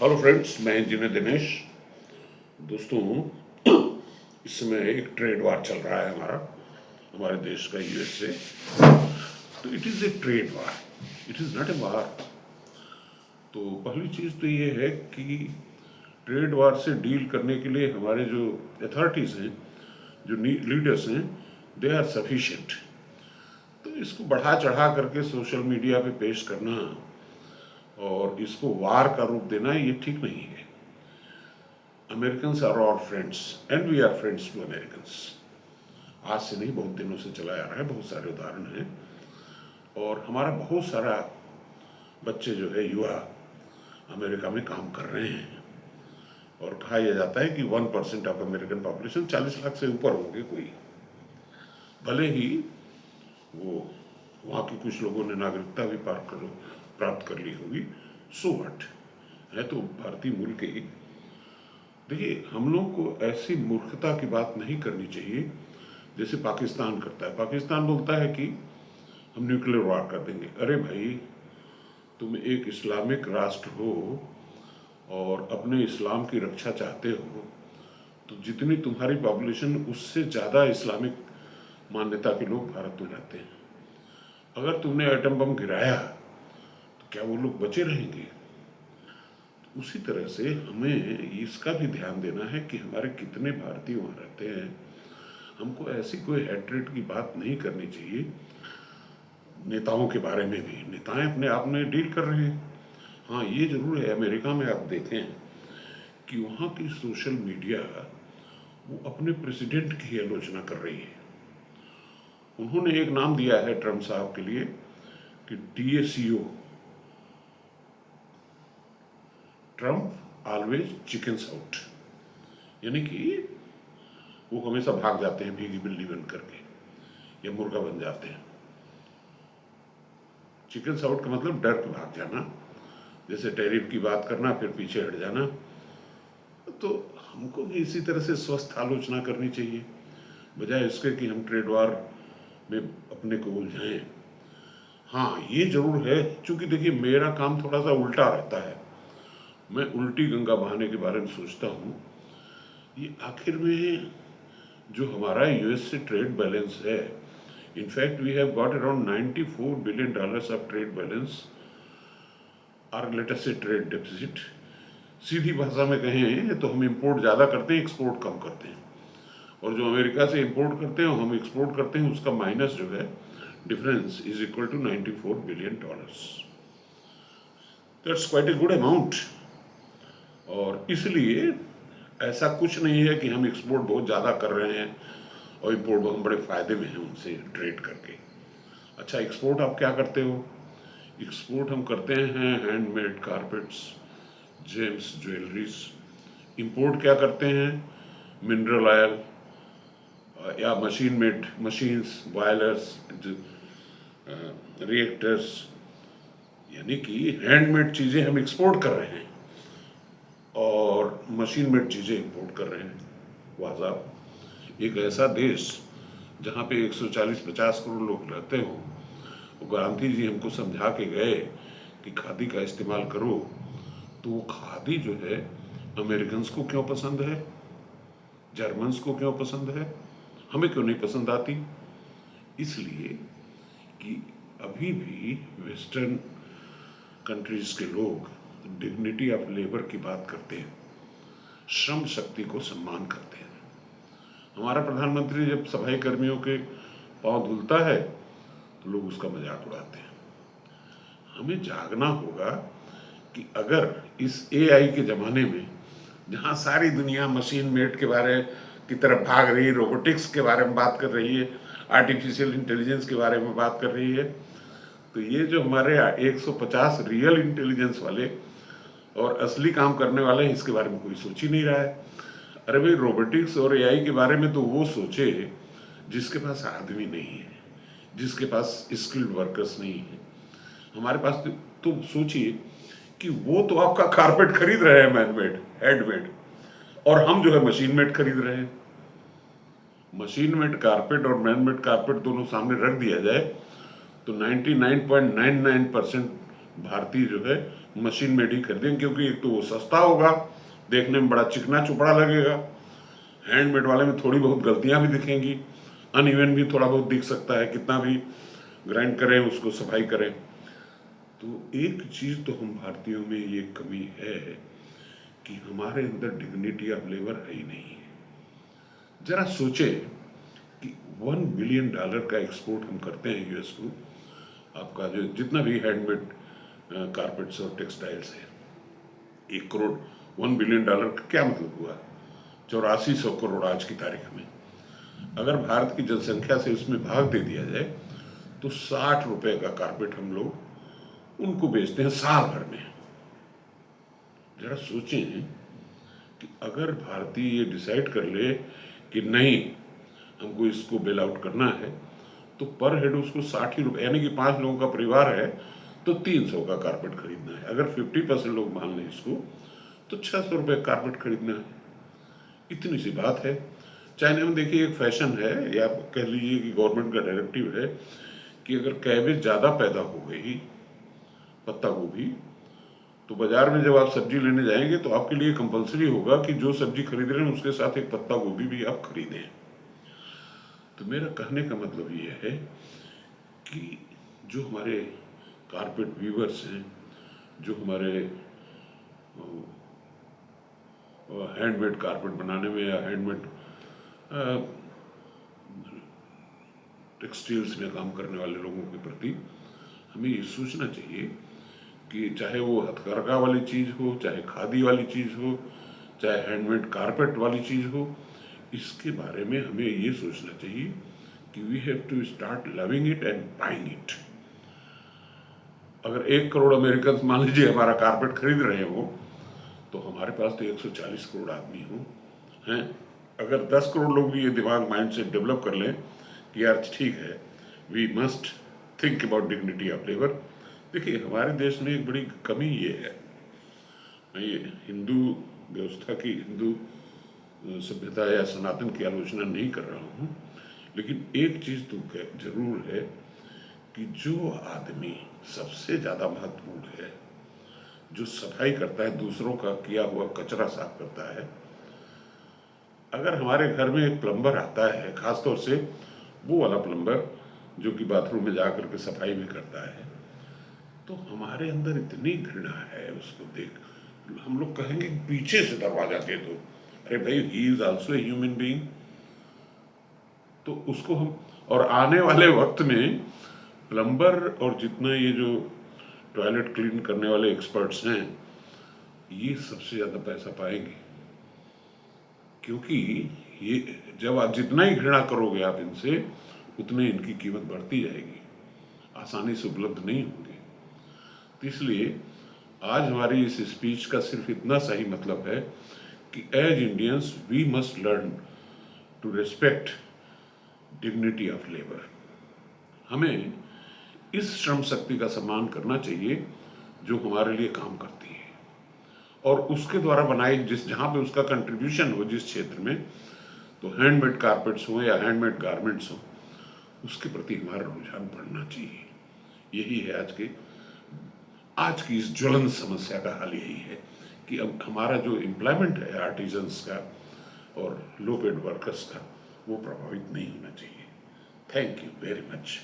Hello friends, मैं engineer Dinesh. दोस्तों, इस समय एक ट्रेड वार चल रहा है हमारे देश का यूएस से। तो it is a trade war, it is not a war. तो पहली चीज़ तो ये है कि ट्रेड वार से डील करने के लिए हमारे जो अथॉरिटीज़ हैं, जो लीडर्स हैं, दे आर सफिशिएंट। तो इसको बढ़ा चढ़ा करके सोशल मीडिया पे पेश करना और इसको वार का रूप देना, ये ठीक नहीं है। Americans are our friends and we are friends to Americans. आज से नहीं, बहुत दिनों से चला आ रहा है, बहुत सारे उदाहरण हैं। और हमारा बहुत सारा बच्चे जो है, युवा अमेरिका में काम कर रहे हैं। और कहा यह जाता है कि 1% ऑफ अमेरिकन पॉपुलेशन, 40 लाख से ऊपर होंगे कोई। भले ही वो वहाँ के कुछ लोगों ने नागरिकता भी प्राप्त कर ली होगी, सो व्हाट, है तो भारतीय मूल के ही। देखिए, हम लोग को ऐसी मूर्खता की बात नहीं करनी चाहिए जैसे पाकिस्तान करता है। पाकिस्तान बोलता है कि हम न्यूक्लियर वार कर देंगे। अरे भाई, तुम एक इस्लामिक राष्ट्र हो और अपने इस्लाम की रक्षा चाहते हो, तो जितनी तुम्हारी पॉपुलेशन, उससे ज़्यादा इस्लामिक मान्यता के लोग भारत में रहते हैं। अगर तुमने एटम बम गिराया तो क्या वो लोग बचे रहेंगे? उसी तरह से हमें इसका भी ध्यान देना है कि हमारे कितने भारतीय वहाँ रहते हैं। हमको ऐसी कोई हेट्रेड की बात नहीं करनी चाहिए। नेताओं के बारे में भी, नेताएं अपने आप में डील कर रहे हैं। हाँ, ये जरूर है, अमेरिका में आप देखें कि वहाँ की सोशल मीडिया वो अपने प्रेसिडेंट की आलोचना कर रही है। उन्होंने एक नाम दिया है ट्रम्प साहब के लिए कि TACO, Trump always chickens out, यानी कि वो हमेशा भाग जाते हैं भीगी बिल्ली बन करके, या मुर्गा बन जाते हैं। चिकन्स आउट का मतलब डर के भाग जाना, जैसे टैरिफ की बात करना फिर पीछे हट जाना। तो हमको भी इसी तरह से स्वस्थ आलोचना करनी चाहिए, बजाय इसके कि हम ट्रेड वार में अपने को उलझाएं। हाँ, ये जरूर है, चूंकि देखिए मेरा काम थोड़ा सा उल्टा रहता है। मैं उल्टी गंगा बहाने के बारे में सोचता हूँ। ये आखिर में जो हमारा यूएस से ट्रेड बैलेंस है, in fact we have got around $94 billion of trade balance, और let us say trade deficit. सीधी भाषा में कहें तो हम इंपोर्ट ज़्यादा करते हैं, एक्सपोर्ट कम करते हैं। और जो अमेरिका से इंपोर्ट करते हैं हम एक्सपोर्ट करते हैं, उसका माइनस जो है, difference is equal to $94 billion. That's quite a good amount. और इसलिए ऐसा कुछ नहीं है कि हम एक्सपोर्ट बहुत ज़्यादा कर रहे हैं और इंपोर्ट हम बड़े फ़ायदे में हैं उनसे ट्रेड करके। अच्छा, एक्सपोर्ट आप क्या करते हो? एक्सपोर्ट हम करते हैं handmade carpets, James, jewelleries. Import क्या करते हैं? मिनरल ऑयल या machine made machines, boilers, reactors, यानी कि हैंडमेड चीज़ें हम एक्सपोर्ट कर रहे हैं और मशीन मेड चीज़ें इंपोर्ट कर रहे हैं। वाह साहब, एक ऐसा देश जहाँ पे 140-50 करोड़ लोग रहते हो, वो गांधी जी हमको समझा के गए कि खादी का इस्तेमाल करो, तो वो खादी जो है अमेरिकन्स को क्यों पसंद है, जर्मन्स को क्यों पसंद है, हमें क्यों नहीं पसंद आती? इसलिए कि अभी भी वेस्टर्न कंट्रीज के लोग डिग्निटी ऑफ लेबर की बात करते हैं, श्रम शक्ति को सम्मान करते हैं। हमारा प्रधानमंत्री जब सफाई कर्मियों के पांव धुलता है तो लोग उसका मजाक उड़ाते हैं। हमें जागना होगा कि अगर इस AI के ज़माने में, जहाँ सारी दुनिया मशीन मेड के बारे की तरफ भाग रही है, रोबोटिक्स के बारे में बात कर रही है, आर्टिफिशियल इंटेलिजेंस के बारे में बात कर रही है, तो ये जो हमारे 150 रियल इंटेलिजेंस वाले और असली काम करने वाले हैं, इसके बारे में कोई सोच ही नहीं रहा है। अरे भाई, रोबोटिक्स और AI के बारे में तो वो सोचे जिसके पास आदमी नहीं है, जिसके पास स्किल्ड वर्कर्स नहीं है। हमारे पास तो सोचिए कि वो तो आपका कारपेट खरीद रहे हैं मैनमेड, हैंडमेड, और हम जो है मशीन मेड खरीद रहे हैं। मशीन मेड कारपेट और मैनमेड कारपेट दोनों सामने रख दिया जाए तो 99.99% भारतीय जो है मशीन मेड ही खरीदें, क्योंकि एक तो वो सस्ता होगा, देखने में बड़ा चिकना चुपड़ा लगेगा, हैंडमेड वाले में थोड़ी बहुत गलतियां भी दिखेंगी, अनइवन भी थोड़ा बहुत दिख सकता है, कितना भी ग्राइंड करें उसको सफाई करें। तो एक चीज़ तो हम भारतीयों में ये कमी है कि हमारे अंदर डिग्निटी ऑफ लेबर है ही नहीं है। जरा सोचे कि $1 बिलियन का एक्सपोर्ट हम करते हैं यूएस को, आपका जो जितना भी हैंडमेड कारपेट्स और टेक्सटाइल्स है, 1 करोड़, $1 बिलियन का क्या मतलब हुआ? 8400 करोड़ आज की तारीख में। अगर भारत की जनसंख्या से उसमें भाग दे दिया जाए तो ₹60 का कारपेट हम लोग उनको बेचते हैं साल भर में। जरा सोचें कि अगर भारतीय ये डिसाइड कर ले कि नहीं, हमको इसको बेल आउट करना है, तो पर हेड उसको 60 ही रुपये, यानी कि 5 लोगों का परिवार है तो 300 का कारपेट खरीदना है। अगर 50% लोग मान लें इसको तो 600 रुपये कारपेट खरीदना है। इतनी सी बात है। चाइना में देखिए एक फैशन है, या कह लीजिए कि गवर्नमेंट का डायरेक्टिव है कि अगर कैबेज ज़्यादा पैदा हो गई, पत्ता गोभी, तो बाजार में जब आप सब्जी लेने जाएंगे तो आपके लिए कंपलसरी होगा कि जो सब्जी खरीद रहे हैं उसके साथ एक पत्ता गोभी भी आप खरीदें। तो मेरा कहने का मतलब ये है कि जो हमारे कारपेट वीवर्स हैं, जो हमारे हैंडमेड कारपेट बनाने में या हैंडमेड टेक्सटाइल्स में काम करने वाले लोगों के प्रति हमें ये सोचना चाहिए कि चाहे वो हथकरघा वाली चीज़ हो, चाहे खादी वाली चीज़ हो, चाहे हैंडमेड कारपेट वाली चीज़ हो, इसके बारे में हमें ये सोचना चाहिए कि we have to start loving it and buying it. अगर 1 करोड़ अमेरिकन मान लीजिए हमारा कारपेट खरीद रहे हो, तो हमारे पास तो 140 करोड़ आदमी हो हैं। अगर 10 करोड़ लोग भी ये दिमाग माइंड से डेवलप कर लें कि यार ठीक है, we must think about dignity of labour. देखिए हमारे देश में एक बड़ी कमी ये है, मैं ये हिंदू व्यवस्था की, हिंदू सभ्यता या सनातन की आलोचना नहीं कर रहा हूँ, लेकिन एक चीज़ तो जरूर है कि जो आदमी सबसे ज़्यादा महत्वपूर्ण है, जो सफाई करता है, दूसरों का किया हुआ कचरा साफ करता है, अगर हमारे घर में एक प्लम्बर आता है, खासतौर से वो वाला प्लम्बर जो कि बाथरूम में जा करके सफाई भी करता है, तो हमारे अंदर इतनी घृणा है उसको देख, हम लोग कहेंगे पीछे से दरवाजा दे दो। अरे भाई, he is also a human being. तो उसको हम, और आने वाले वक्त में प्लम्बर और जितना ये जो टॉयलेट क्लीन करने वाले एक्सपर्ट्स हैं, ये सबसे ज़्यादा पैसा पाएंगे, क्योंकि ये जब आप जितना ही घृणा करोगे आप इनसे, उतने इनकी कीमत बढ़ती जाएगी, आसानी से उपलब्ध नहीं होंगे। तो इसलिए आज हमारी इस स्पीच का सिर्फ इतना सा ही मतलब है कि as Indians we must learn to respect dignity of labour. हमें इस श्रम शक्ति का सम्मान करना चाहिए जो हमारे लिए काम करती है, और उसके द्वारा बनाए जहाँ पे उसका कंट्रीब्यूशन हो, जिस क्षेत्र में, तो हैंडमेड कारपेट्स हो या हैंडमेड गारमेंट्स हो, उसके प्रति हमारा रुझान बढ़ना चाहिए। यही है आज की इस ज्वलंत समस्या का हल यही है कि अब हमारा जो एम्प्लॉयमेंट है आर्टिजन्स का और लो पेड वर्कर्स का, वो प्रभावित नहीं होना चाहिए। Thank you very much.